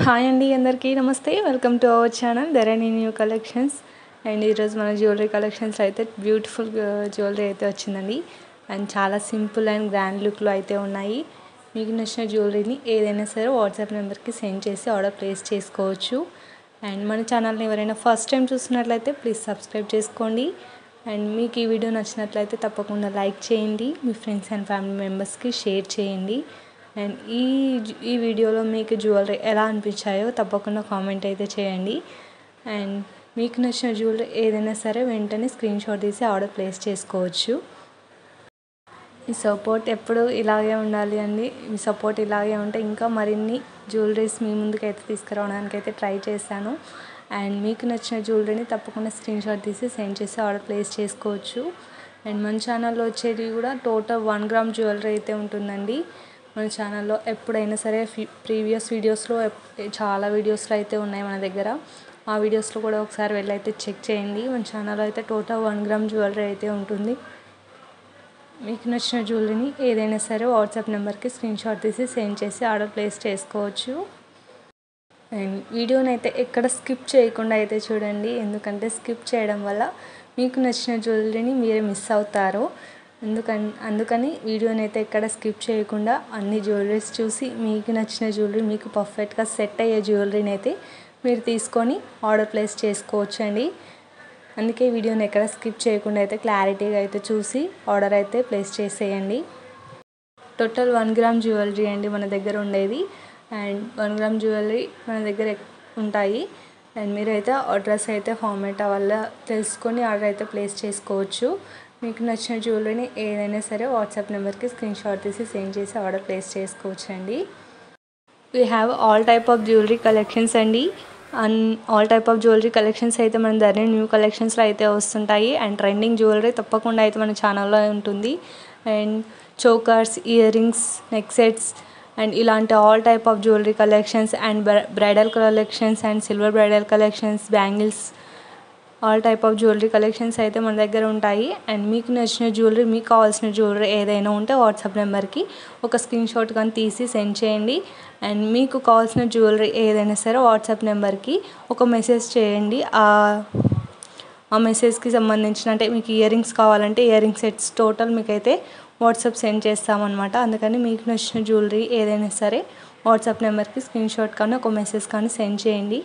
Hi అండి, అందరికీ నమస్తే. Welcome to our channel Dharani new collections. And ఈరోజు మన జ్యువెలరీ కలెక్షన్స్ అయితే బ్యూటిఫుల్ జ్యువెలరీ అయితే వచ్చిందండి. అండ్ చాలా సింపుల్ అండ్ గ్రాండ్ లుక్లో అయితే ఉన్నాయి. మీకు నచ్చిన జ్యువెలరీని ఏదైనా సరే వాట్సాప్ నెంబర్కి సెండ్ చేసి ఆర్డర్ ప్లేస్ చేసుకోవచ్చు. అండ్ మన ఛానల్ని ఎవరైనా ఫస్ట్ టైం చూస్తున్నట్లయితే ప్లీజ్ సబ్స్క్రైబ్ చేసుకోండి. అండ్ మీకు ఈ వీడియో నచ్చినట్లయితే తప్పకుండా లైక్ చేయండి, మీ ఫ్రెండ్స్ అండ్ ఫ్యామిలీ మెంబర్స్కి షేర్ చేయండి. అండ్ ఈ వీడియోలో మీకు జ్యువెలరీ ఎలా అనిపించాయో తప్పకుండా కామెంట్ అయితే చేయండి. అండ్ మీకు నచ్చిన జ్యువెలరీ ఏదైనా సరే వెంటనే స్క్రీన్ షాట్ తీసి ఆర్డర్ ప్లేస్ చేసుకోవచ్చు. ఈ సపోర్ట్ ఎప్పుడు ఇలాగే ఉండాలి అండి. ఈ సపోర్ట్ ఇలాగే ఉంటే ఇంకా మరిన్ని జ్యువెలరీస్ మీ ముందుకైతే తీసుకురావడానికి అయితే ట్రై చేశాను. అండ్ మీకు నచ్చిన జ్యువెలరీని తప్పకుండా స్క్రీన్ షాట్ తీసి సెండ్ చేసి ఆర్డర్ ప్లేస్ చేసుకోవచ్చు. అండ్ మన ఛానల్లో వచ్చేది కూడా టోటల్ 1 గ్రామ్ జ్యువెలరీ అయితే ఉంటుందండి. మన ఛానల్లో ఎప్పుడైనా సరే ప్రీవియస్ వీడియోస్లో చాలా వీడియోస్లో అయితే ఉన్నాయి మన దగ్గర. ఆ వీడియోస్లో కూడా ఒకసారి వెళ్ళి అయితే చెక్ చేయండి. మన ఛానల్లో అయితే టోటల్ 1 గ్రామ్ జ్యువెలరీ అయితే ఉంటుంది. మీకు నచ్చిన జ్యువెలరీని ఏదైనా సరే వాట్సాప్ నెంబర్కి స్క్రీన్ షాట్ తీసి సెండ్ చేసి ఆర్డర్ ప్లేస్ చేసుకోవచ్చు. అండ్ వీడియోని అయితే ఎక్కడ స్కిప్ చేయకుండా అయితే చూడండి, ఎందుకంటే స్కిప్ చేయడం వల్ల మీకు నచ్చిన జ్యువెలరీని మీరే మిస్ అవుతారు. అందుకని వీడియోని అయితే ఎక్కడ స్కిప్ చేయకుండా అన్ని జ్యువెలరీస్ చూసి మీకు నచ్చిన జ్యువెలరీ, మీకు పర్ఫెక్ట్గా సెట్ అయ్యే జ్యువెలరీని అయితే మీరు తీసుకొని ఆర్డర్ ప్లేస్ చేసుకోవచ్చు అండి. అందుకే వీడియోని ఎక్కడ స్కిప్ చేయకుండా అయితే క్లారిటీగా అయితే చూసి ఆర్డర్ అయితే ప్లేస్ చేసేయండి. టోటల్ 1 గ్రామ్ జ్యువెలరీ అండి మన దగ్గర ఉండేది. అండ్ 1 గ్రామ్ జ్యువెలరీ మన దగ్గర ఉంటాయి. అండ్ మీరైతే అడ్రస్ అయితే ఫార్మేట్ వల్ల తెలుసుకొని ఆర్డర్ అయితే ప్లేస్ చేసుకోవచ్చు. మీకు నచ్చిన జ్యువెలరీని ఏదైనా సరే వాట్సాప్ నెంబర్కి స్క్రీన్ షాట్ తీసి సెండ్ చేసి ఆర్డర్ ప్లేస్ చేసుకోవచ్చు అండి. We have all type of jewellery collections అండి. All type of jewellery collections అయితే మన ధరణి న్యూ కలెక్షన్స్లో అయితే వస్తుంటాయి. అండ్ ట్రెండింగ్ జ్యువెలరీ తప్పకుండా అయితే మన ఛానల్లో ఉంటుంది. And chokers, earrings, neck sets and ఇలాంటి all type of jewellery collections and bridal collections and silver bridal collections, bangles, all type of jewellery collections అయితే మన దగ్గర ఉంటాయి. అండ్ మీకు నచ్చిన జ్యువెలరీ, మీకు కావాల్సిన జ్యువెలరీ ఏదైనా ఉంటే వాట్సాప్ నెంబర్కి ఒక స్క్రీన్ షాట్ కానీ తీసి సెండ్ చేయండి. అండ్ మీకు కావాల్సిన జ్యువెలరీ ఏదైనా సరే వాట్సాప్ నెంబర్కి ఒక మెసేజ్ చేయండి. ఆ మెసేజ్కి సంబంధించిన, అంటే మీకు ఇయర్ రింగ్స్ కావాలంటే ఇయర్ రింగ్ సెట్స్ టోటల్ మీకైతే వాట్సాప్ సెండ్ చేస్తామన్నమాట. అందుకని మీకు నచ్చిన జ్యువెలరీ ఏదైనా సరే వాట్సాప్ నెంబర్కి స్క్రీన్ షాట్ కానీ ఒక మెసేజ్ కానీ సెండ్ చేయండి.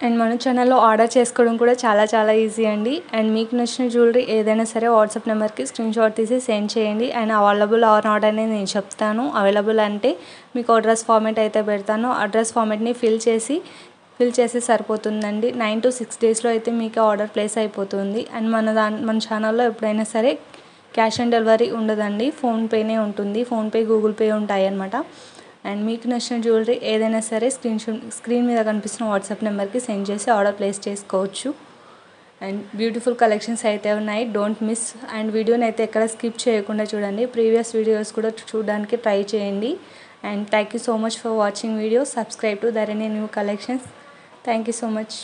అండ్ మన ఛానల్లో ఆర్డర్ చేసుకోవడం కూడా చాలా ఈజీ అండి. అండ్ మీకు నచ్చిన జ్యువెలరీ ఏదైనా సరే వాట్సాప్ నెంబర్కి స్క్రీన్ షాట్ తీసి సెండ్ చేయండి. అండ్ అవైలబుల్ ఆర్ నాట్ అనేది నేను చెప్తాను. అవైలబుల్ అంటే మీకు అడ్రస్ ఫార్మేట్ అయితే పెడతాను. అడ్రస్ ఫార్మేట్ని ఫిల్ చేసి సరిపోతుందండి. 9 to 6 డేస్లో అయితే మీకు ఆర్డర్ ప్లేస్ అయిపోతుంది. అండ్ మన ఛానల్లో ఎప్పుడైనా సరే క్యాష్ ఆన్ డెలివరీ ఉండదండి, ఫోన్పేనే ఉంటుంది. ఫోన్పే, గూగుల్ పే ఉంటాయి అన్నమాట. అండ్ మీకు నచ్చిన జ్యువెలరీ ఏదైనా సరే స్క్రీన్ మీద కనిపిస్తున్న వాట్సాప్ నెంబర్కి సెండ్ చేసి ఆర్డర్ ప్లేస్ చేసుకోవచ్చు. అండ్ బ్యూటిఫుల్ కలెక్షన్స్ అయితే ఉన్నాయి, డోంట్ మిస్. అండ్ వీడియోని అయితే ఎక్కడ స్కిప్ చేయకుండా చూడండి. ప్రీవియస్ వీడియోస్ కూడా చూడడానికి ట్రై చేయండి. And thank you so much for watching video. Subscribe to Dharani new collections. Thank you so much.